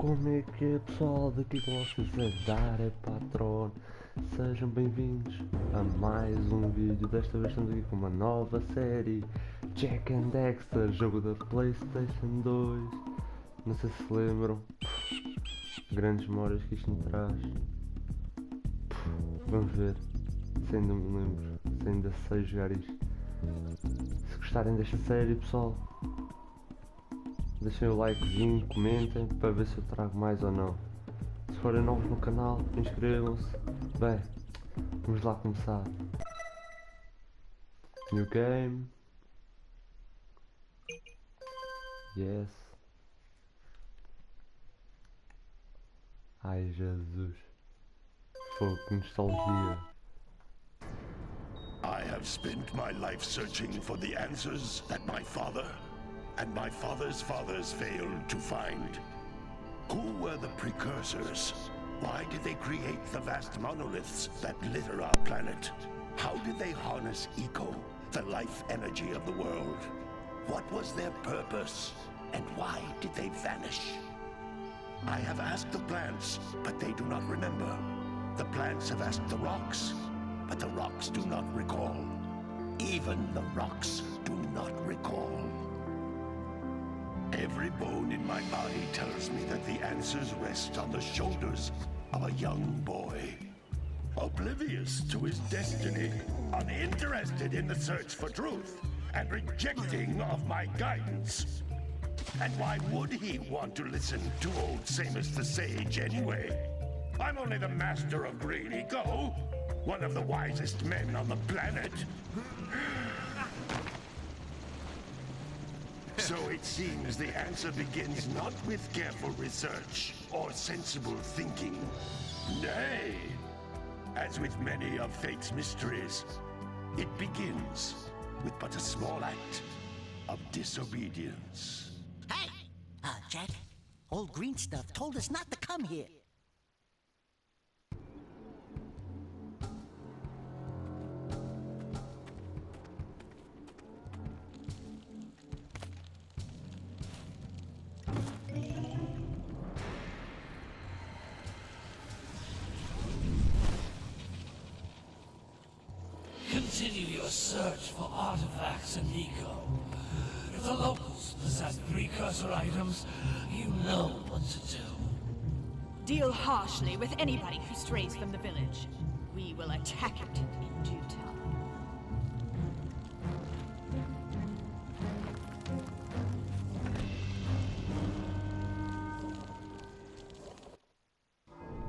Como é que é, pessoal? Daqui com vocês é DAREPATRON. Sejam bem-vindos a mais um vídeo. Desta vez estamos aqui com uma nova série, JAK and Daxter, jogo da PlayStation 2. Não sei se lembram, grandes memórias que isto me traz. Vamos ver se ainda me lembro, se ainda sei jogar isto. Se gostarem desta série, pessoal, deixem o likezinho, comentem para ver se eu trago mais ou não. Se forem novos no canal, inscrevam-se. Bem, vamos lá começar. New game. Yes. Ai Jesus. Fogo, que nostalgia. I have spent my life searching for the answers that my father and my father's fathers failed to find. Who were the precursors? Why did they create the vast monoliths that litter our planet? How did they harness eco, the life energy of the world? What was their purpose? And why did they vanish? I have asked the plants, but they do not remember. The plants have asked the rocks, but the rocks do not recall. Even the rocks do not recall. Every bone in my body tells me that the answers rest on the shoulders of a young boy. Oblivious to his destiny, uninterested in the search for truth, and rejecting of my guidance. And why would he want to listen to old Samus the Sage anyway? I'm only the master of green eco, one of the wisest men on the planet. So it seems the answer begins not with careful research or sensible thinking. Nay, as with many of fate's mysteries, it begins with but a small act of disobedience. Hey! Jack, old green stuff told us not to come here. Continue your search for artifacts and eco. If the locals possess precursor items, you know what to do. Deal harshly with anybody who strays from the village. We will attack it in due time.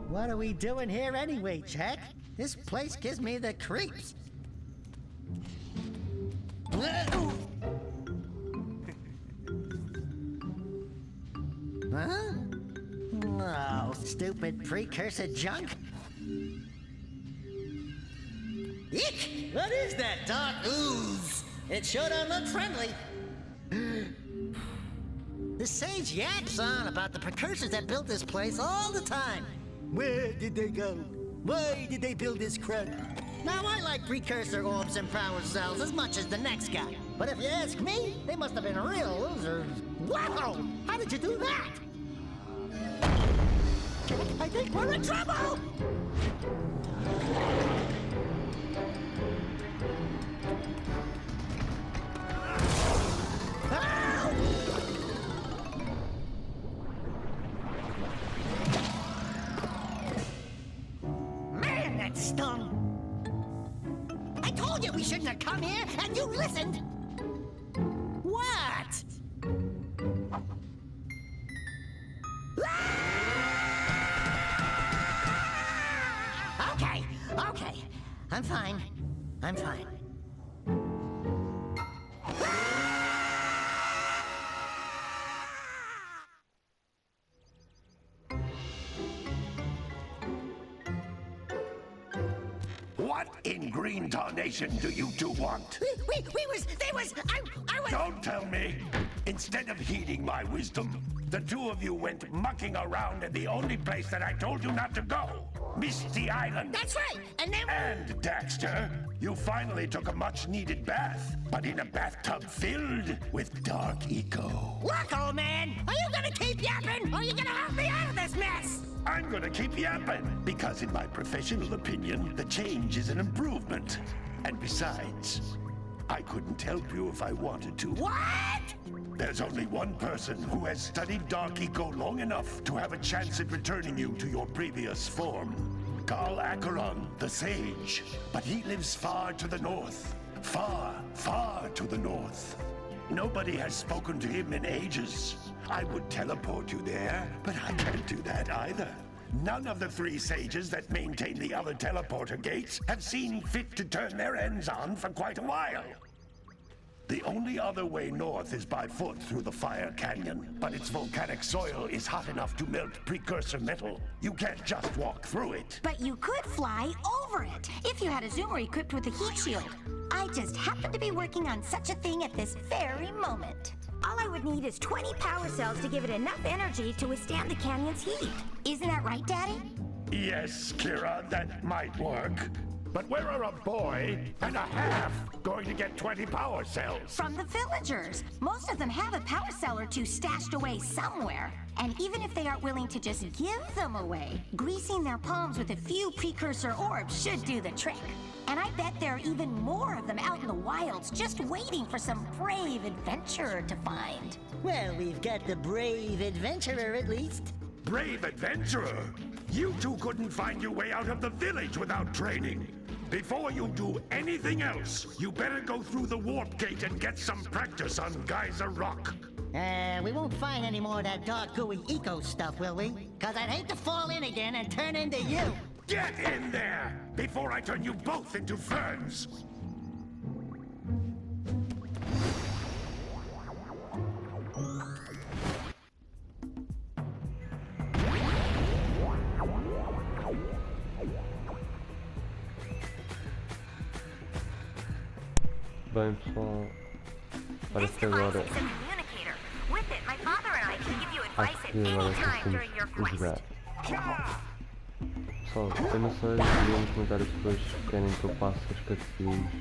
What are we doing here anyway, Jack? This place gives me the creeps. Huh? Oh, stupid precursor junk. Eek! What is that dark ooze? It sure don't look friendly. The sage yaps on about the precursors that built this place all the time. Where did they go? Why did they build this crap? Now, I like precursor orbs and power cells as much as the next guy. But if you ask me, they must have been real losers. Wow! How did you do that? Jack, I think we're in trouble! Ow! Man, that stung! I told you we shouldn't have come here, and you listened! What? Okay. I'm fine. What in green tarnation do you two want? I was... Don't tell me! Instead of heeding my wisdom, the two of you went mucking around in the only place that I told you not to go. Misty Island. That's right. And then... And, Daxter, you finally took a much-needed bath, but in a bathtub filled with dark eco. Look, old man, are you gonna keep yapping, or are you gonna help me out of this mess? I'm gonna keep yapping, because in my professional opinion, the change is an improvement. And besides, I couldn't help you if I wanted to. What? There's only one person who has studied Dark Eco long enough to have a chance at returning you to your previous form. Carl Acheron, the Sage. But he lives far to the north. Far, far to the north. Nobody has spoken to him in ages. I would teleport you there, but I can't do that either. None of the three sages that maintain the other teleporter gates have seen fit to turn their ends on for quite a while. The only other way north is by foot through the Fire Canyon, but its volcanic soil is hot enough to melt precursor metal. You can't just walk through it. But you could fly over it, if you had a zoomer equipped with a heat shield. I just happen to be working on such a thing at this very moment. All I would need is 20 power cells to give it enough energy to withstand the canyon's heat. Isn't that right, Daddy? Yes, Kira, that might work. But where are a boy and a half going to get 20 power cells? From the villagers. Most of them have a power cell or two stashed away somewhere. And even if they aren't willing to just give them away, greasing their palms with a few precursor orbs should do the trick. And I bet there are even more of them out in the wilds just waiting for some brave adventurer to find. Well, we've got the brave adventurer at least. Brave adventurer? You two couldn't find your way out of the village without training. Before you do anything else, you better go through the warp gate and get some practice on Geyser Rock. We won't find any more of that dark gooey eco stuff, will we? Cause I'd hate to fall in again and turn into you. Get in there before I turn you both into ferns. Bem pessoal, parece que agora acho que agora conseguimos jogar. Pessoal, eu não sei, digam nos comentários depois se querem que eu passe as cutscenes.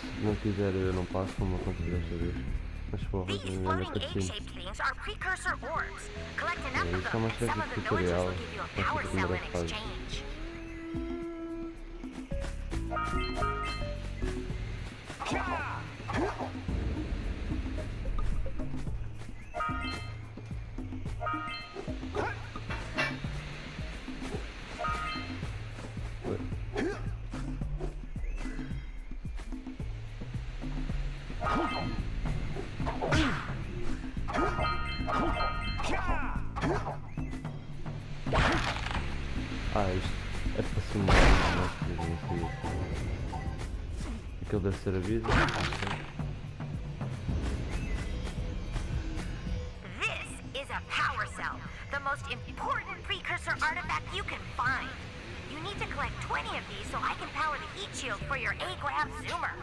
Se não quiser eu não passo, como aconteceu desta vez. Mas porra, eu ainda cutscene. Isso é uma espécie de tutorial nesta primeira fase. Isto é para simular o nosso aquilo deve ser a vida. This is a power cell, the most important precursor artifact you can find. You need to collect 20 of these so I can power the heat shield for your A-Grab zoomer.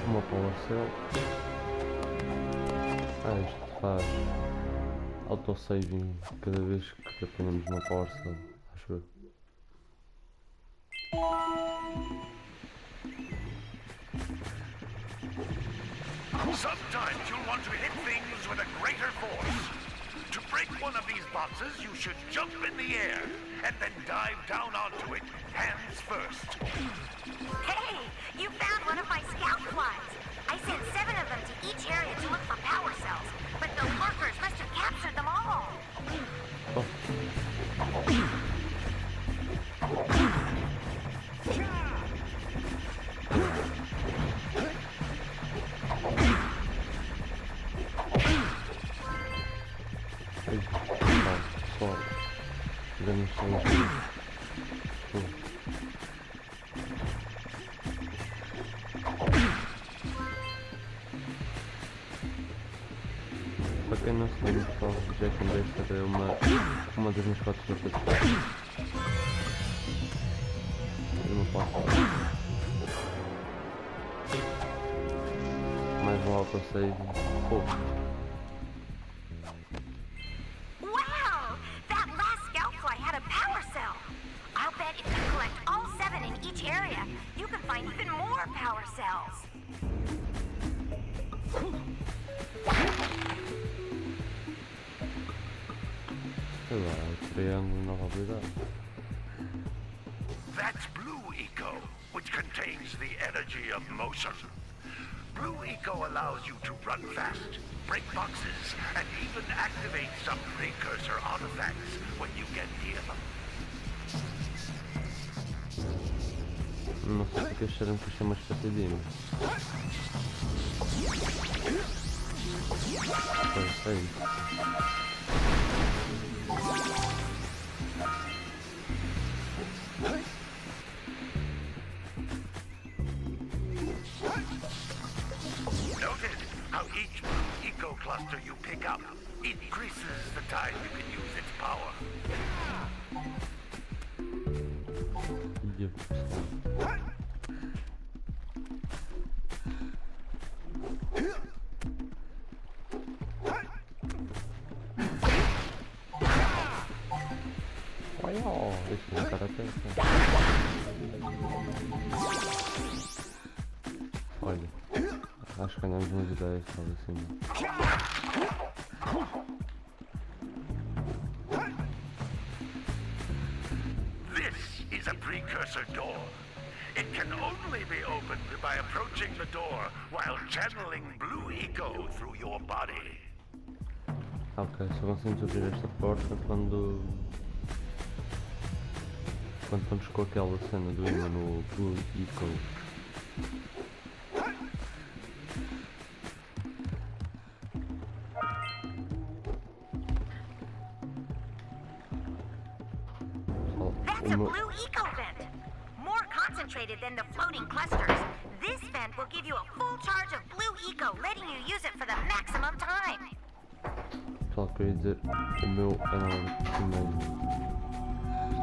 Uma power cell. Isto faz autosaving cada vez que apanhamos uma power cell, acho eu. Sometimes you'll want to hit things with a greater force. To break one of these boxes, you should jump in the air and then dive down onto it, hands first. Hey, you found one of my scout flies. I sent 7 of them to each area to look for power cells, but the lurkers must have captured them all. quem não se lembra, pessoal, JAK AND DAXTER é uma das minhas fotos favoritas. Eu não posso. Mais um autosave. Oh. Wow! That last scoutfly had a power cell. I'll bet if you collect all 7 in each area, you can find even more power cells. Sei lá, triângulo nova habilidade. That's Blue Eco, which contains the energy of motion. Blue Eco allows you to run fast, break boxes, and even activate some precursor artifacts when you get near them. Não sei porque acharam que isto é uma espécie de imã. Pois é isso. Noted how each Blue Eco cluster you pick up increases the time you can use its power. Olha, ó, esse é o cara até. Olha, acho que ganhamos umas ideias, talvez assim. This is a precursor door. It can only be opened by approaching the door while channeling Blue Eco through your body. Ok, só conseguimos abrir esta porta quando estamos com aquela cena do imã no Blue Eco. That's a blue eco vent. More concentrated than the floating clusters. This vent will give you a full charge of blue eco, letting you use it for the maximum time. Só queria dizer, o meu e-mail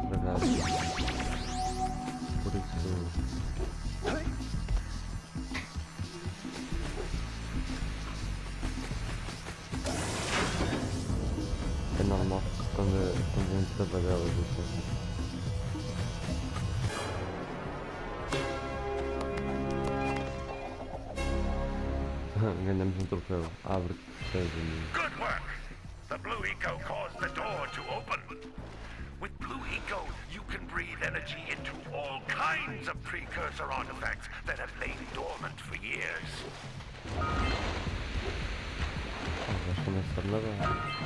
estragado. Por isso. É normal quando a gente trabalhava assim. Ganhamos um troféu. Abre-te, seja. Good work! The Blue Eco caused the door to open. With Blue Eco, you can breathe energy into all kinds of precursor artifacts that have lain dormant for years. Vais começar na barra.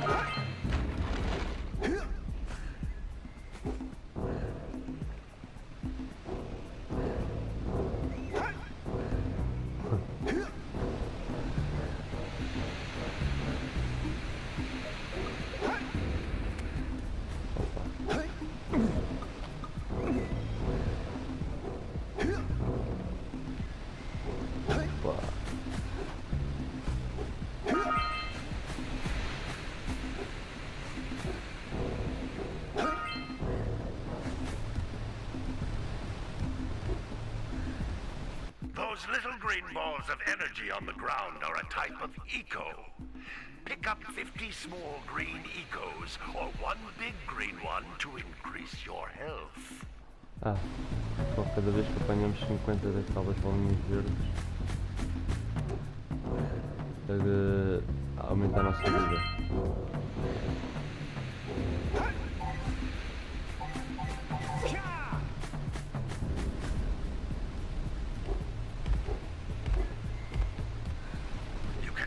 Those little green balls of energy on the ground are a type of eco. Pick up 50 small green ecos or one big green one to increase your health. Ah, só cada vez que apanhamos 50 daquelas bolinhas verdes, aumenta a nossa vida.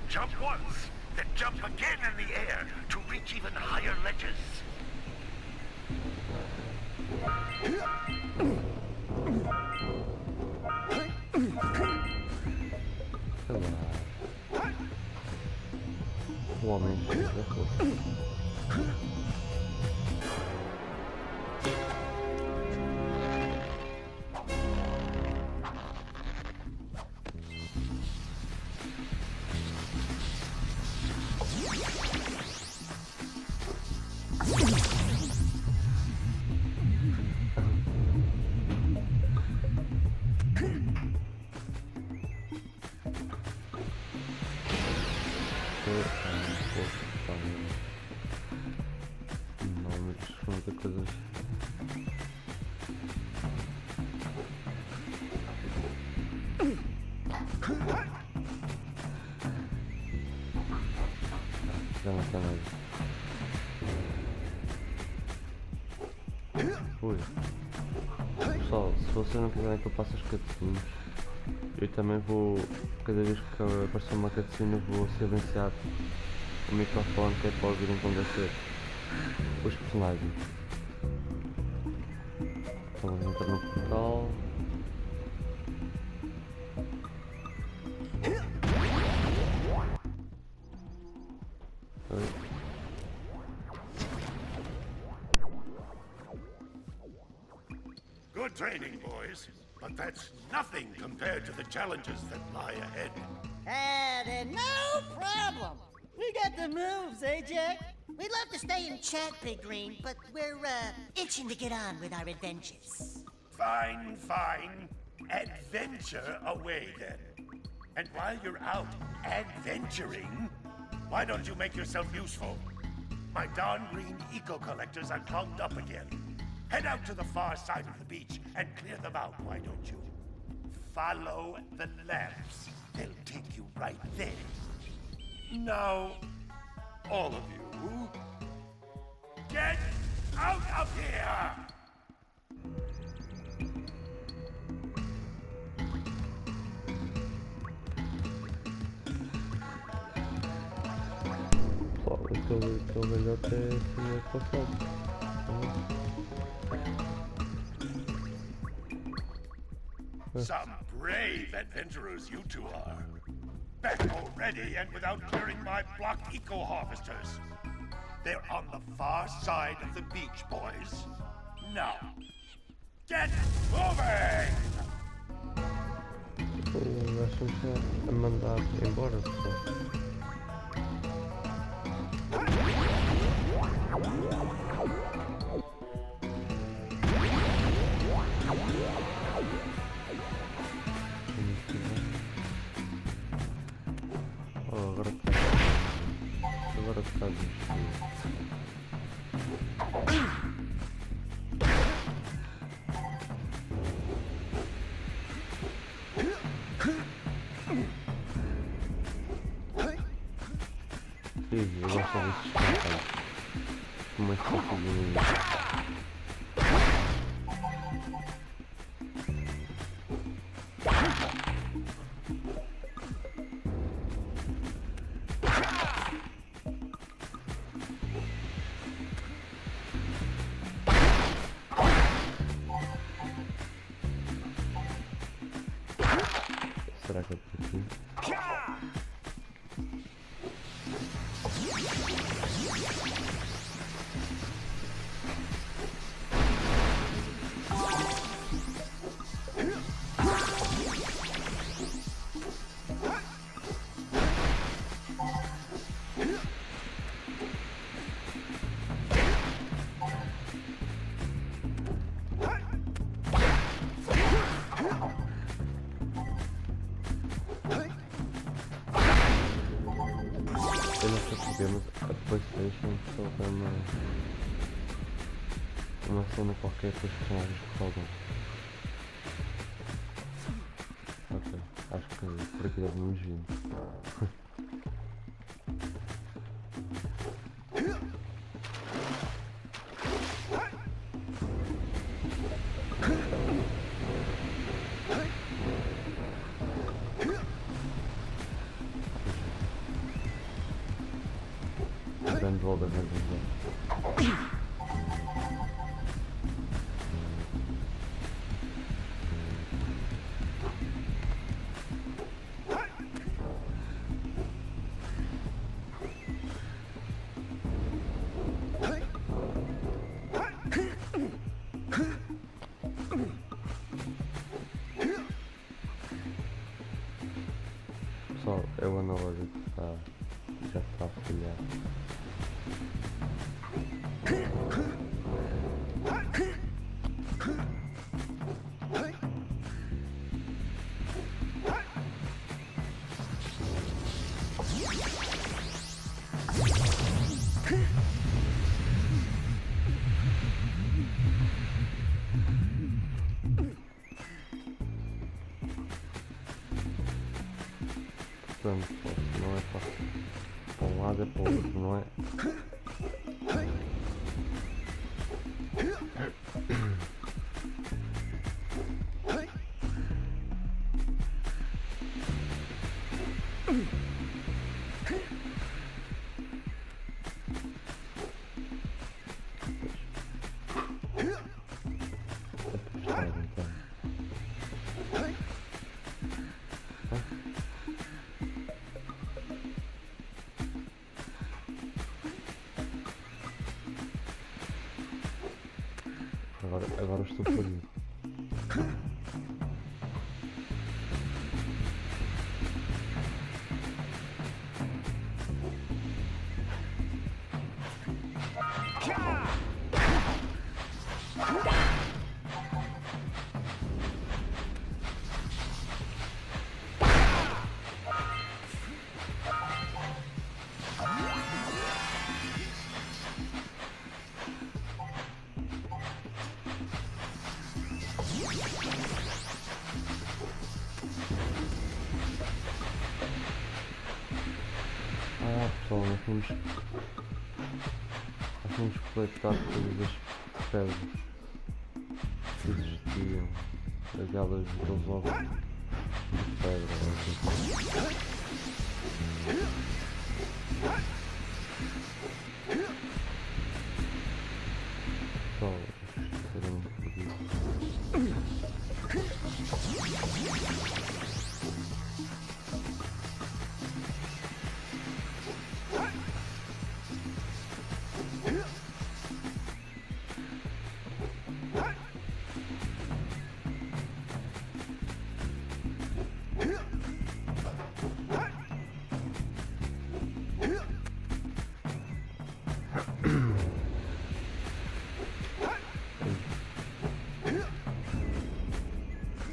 Jump once, then jump again in the air to reach even higher ledges. O homem chega da força. Não, mas muita coisa. Já não está nada. Ui. Pessoal, se vocês não quiserem que eu passe as cutscenes, eu também vou, cada vez que aparecer uma cutscene, vou silenciar o microfone, que é para ouvirem como deve ser os personagens. Então vamos entrar no portal. Good training, boys. But that's nothing compared to the challenges that lie ahead. And no problem. We got the moves, eh, Jack? We'd love to stay and chat, Big Green, but we're, itching to get on with our adventures. Fine, fine. Adventure away, then. And while you're out adventuring, why don't you make yourself useful? My darn green eco-collectors are clogged up again. Head out to the far side of the beach and clear them out, why don't you? Follow the lamps. They'll take you right there. Now, all of you, get out of here! Aquele velhote é assim passado. Some brave adventurers you two are. Back already and without clearing my block eco-harvesters. They're on the far side of the beach, boys. Now, get moving! Acho-me a mandar embora, pessoal. Agora está eu gosto desses caras. Como é que está tudo? Será que é por aqui? Eu não sei porque, mas a PlayStation só tem uma cena qualquer que os personagens rodam. Ok, acho que por aqui devemos vir. Grande volta, grande volta. Pessoal, é o analógico que já está a falhar. tanto, só se não é para um lado é para o outro, não é? Agora estou perdido. Pessoal, nós vamos coletar todas as pedras que existiam, aqueles ovos de pedra. Pessoal, seremos fodidos.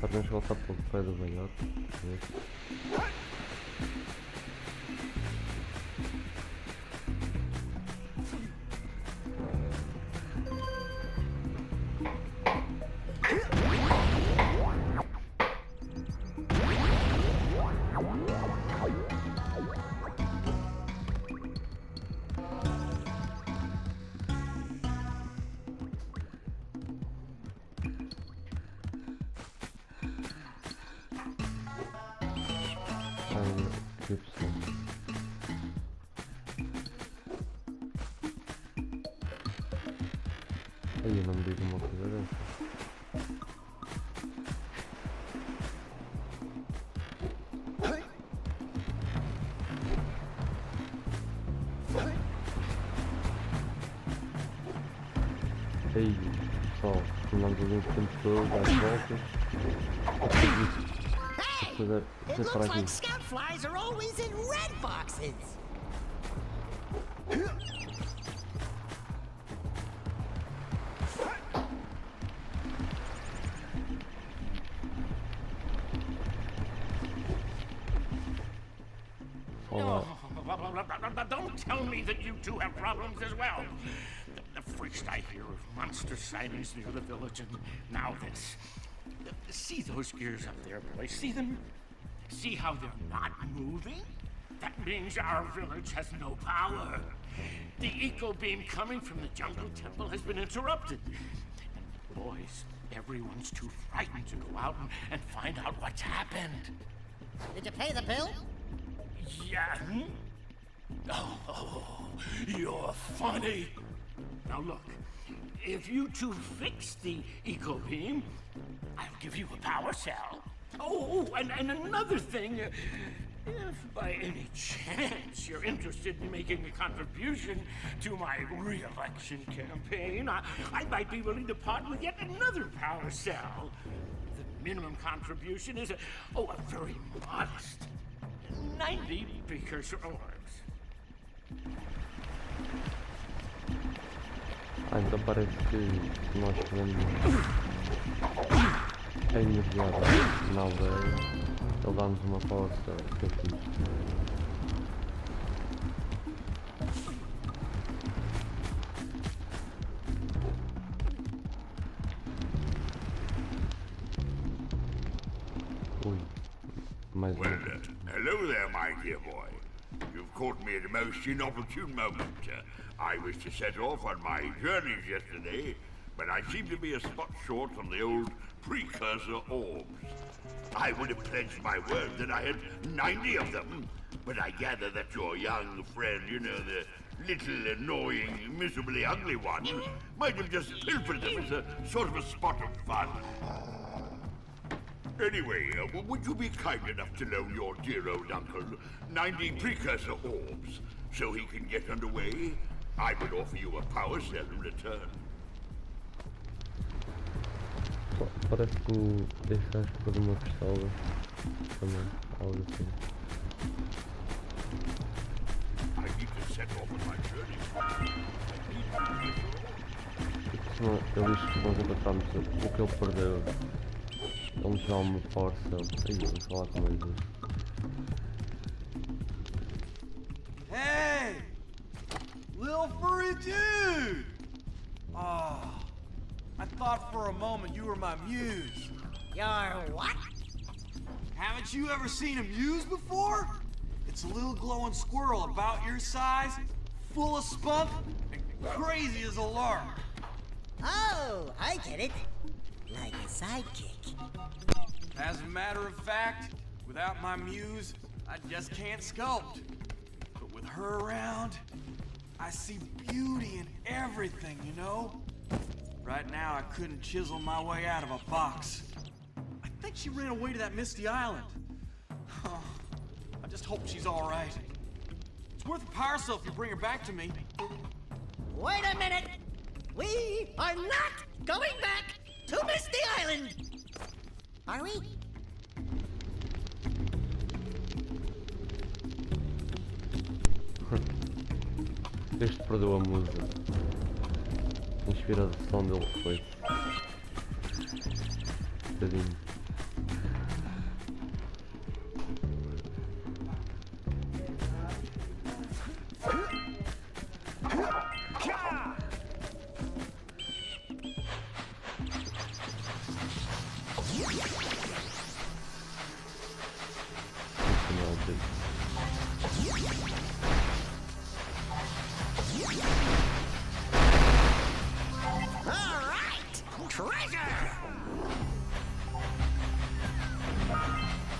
Podemos voltar para o pé do velhote. Que pessoal. Aí eu não me digo uma coisa dessa. Aí pessoal, andamos ali o tempo todo, às voltas. It looks like scout flies are always in red boxes. Oh, don't tell me that you two have problems as well. First I hear of monster sightings near the village, and now this. See those gears up there, boys? See them? See how they're not moving? That means our village has no power. The eco beam coming from the jungle temple has been interrupted. Boys, everyone's too frightened to go out and find out what's happened. Did you pay the bill? Yeah. Oh, you're funny. Now look, if you two fix the eco beam, I'll give you a power cell. Oh, and another thing, if by any chance you're interested in making a contribution to my re-election campaign, I might be willing to part with yet another power cell. The minimum contribution is a very modest 90 precursor orbs. Então parece que nós podemos a energia na aldeia, ele dá-nos uma força que é fixe. Mais Well, um. hello there, my dear boy. You've caught me at a most inopportune moment. I was to set off on my journeys yesterday, but I seem to be a spot short on the old precursor orbs. I would have pledged my word that I had 90 of them, but I gather that your young friend, you know, the little annoying, miserably ugly one, might have just pilfered them as a sort of a spot of fun. Anyway, would you be kind enough to loan your dear old uncle 90 precursor orbs so he can get underway? I would offer you a power cell in return. Parece que este gajo pôs uma pistola também, algo assim. I need to set off on my journey. Ele diz que nós encontramos o que ele perdeu. Ele nos dá uma força. Aí, eu vou falar com ele. Hey! Little furry dude! Oh, I thought for a moment you were my muse. Your what? Haven't you ever seen a muse before? It's a little glowing squirrel about your size, full of spunk, and crazy as a lark. Oh, I get it. Like a sidekick. As a matter of fact, without my muse, I just can't sculpt. But with her around, I see beauty in everything, you know? Right now, I couldn't chisel my way out of a box. I think she ran away to that misty island. I just hope she's all right. It's worth a power cell if you bring her back to me. Wait a minute! We are not going back to Misty Island! Are we? Este perdeu a musa. A inspiração dele foi. Tadinho.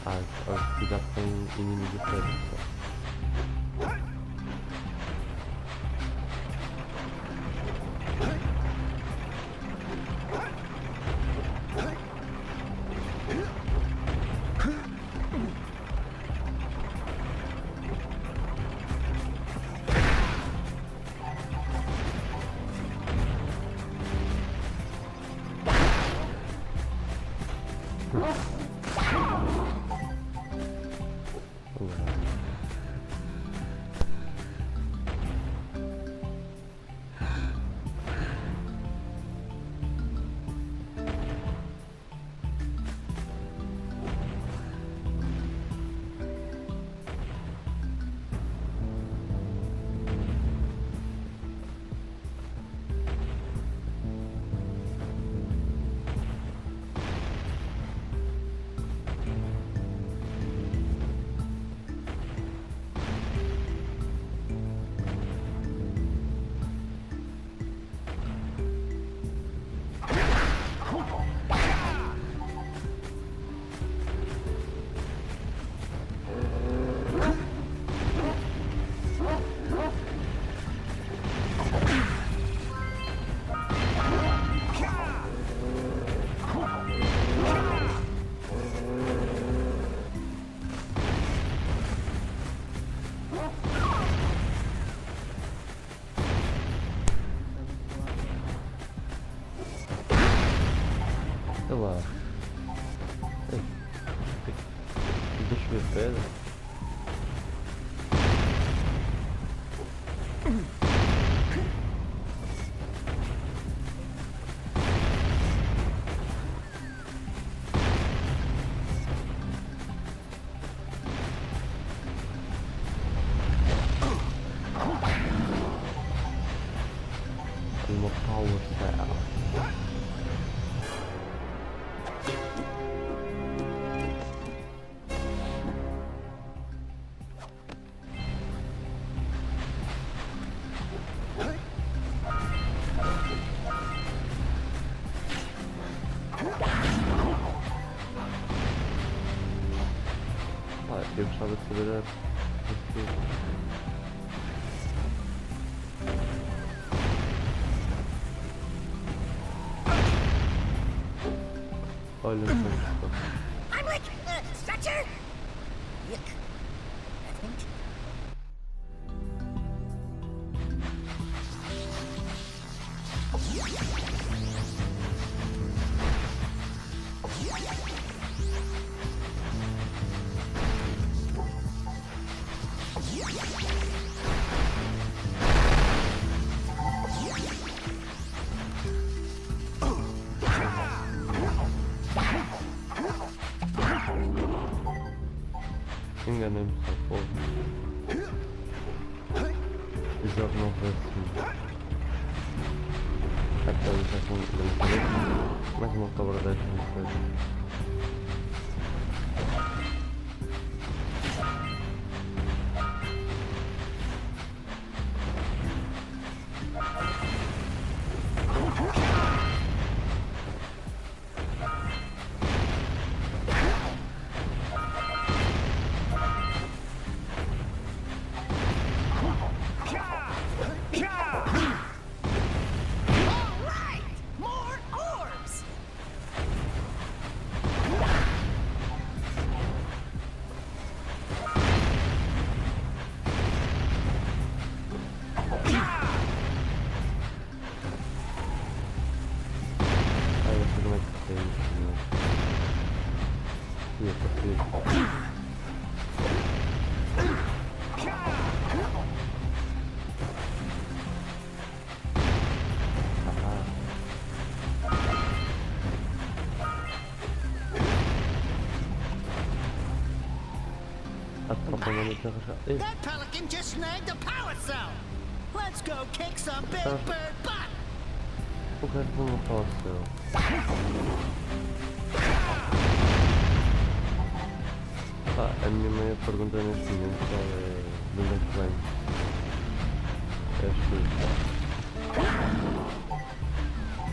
A cidade tem inimigos perto. Sei lá. Deixa eu ver pedra. Uma power cell. de saber olha, não sei. I'm like, stretcher? Yuck. I think. Enganei-me só, pô. O jogo não foi assim. Até eu já com mais uma cobra desta, não sei. That pelican just snagged a power cell. Let's go kick some big bird butt. O que é que não posso ser? A minha mãe pergunta neste momento qual é de onde é que vem.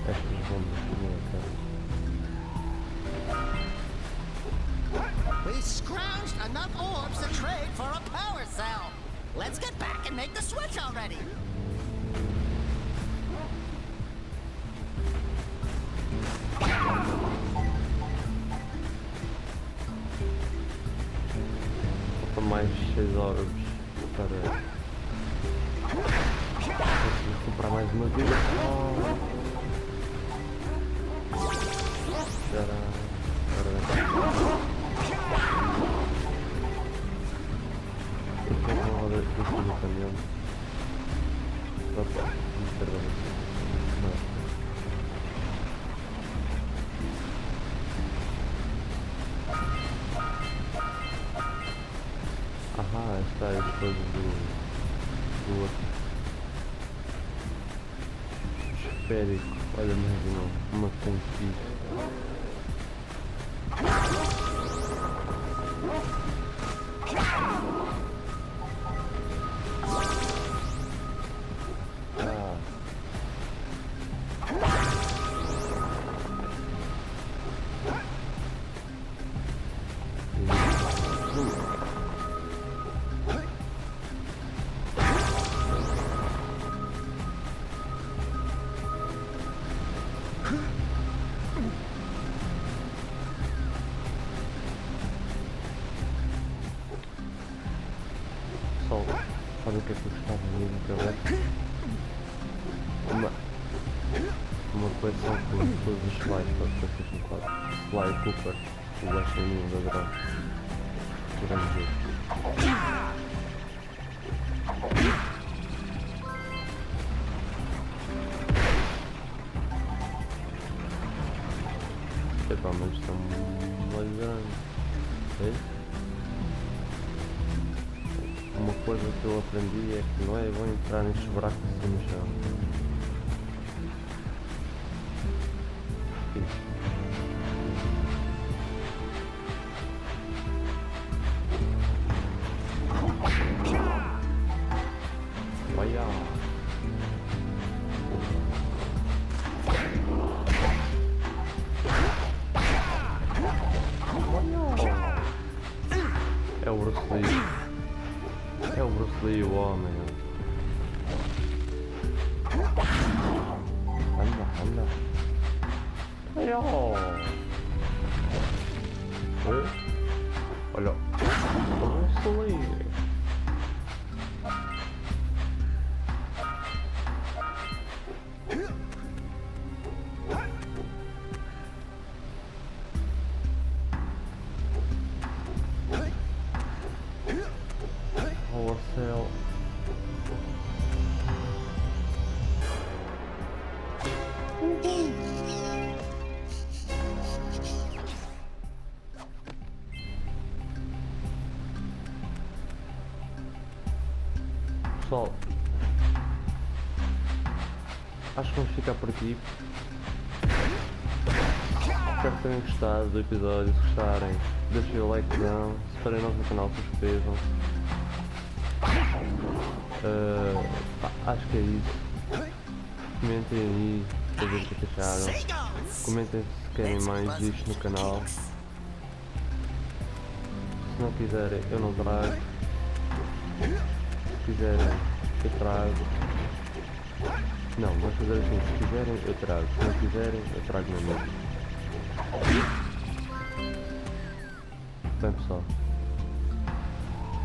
Estas bombas que vêm a cara. We scrounged enough orbs to trade for a power cell. Let's get back and make the switch already. Faltam mais 6 horas para conseguir comprar mais uma vida. Do caminhão. Opa, perdão. Aham, esta é a coisa do outro. Esférico. Olha mais uma conquista. Sabe o que é que eu gostava muito de ver? Uma coleção com todos os slides para o PlayStation 4. Sly Cooper, o Western Union da Drone. Grande jogo. Epá, mas estão muito grandes. É? Uma coisa que eu aprendi é que não é bom entrar nestes buracos assim no chão. Olha! É o Bruce Lee. É o Bruce Lee, o homem. Anda. Ai, ó. Olha. O Bruce Lee. Oh, céu. Pessoal, acho que vamos ficar por aqui. Espero que tenham gostado do episódio. Se gostarem, deixem o likezão. Se forem novos no canal, subscrevam-se. Acho que é isso. Comentem aí para ver o que acharam. Comentem se querem mais disto no canal. Se não quiserem, eu não trago. Se quiserem, eu trago. Não, vamos fazer assim. Se quiserem, eu trago. Se não quiserem, eu trago na mesma. Bem, pessoal,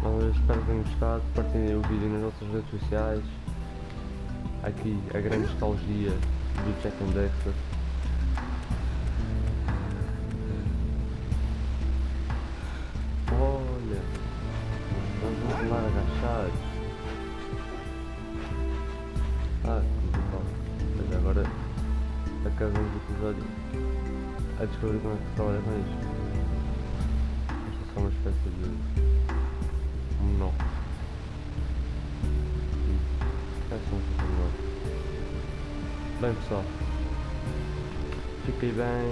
eu espero que tenham gostado. Partilhem o vídeo nas nossas redes sociais. Aqui a grande nostalgia do Jak and Daxter. Olha, vamos lá agachados. Que bom. Mas agora acabamos o episódio a descobrir como é que se trabalha com isto. Isto é só uma espécie de nó. É só uma espécie de nó. Bem, pessoal, fiquem bem.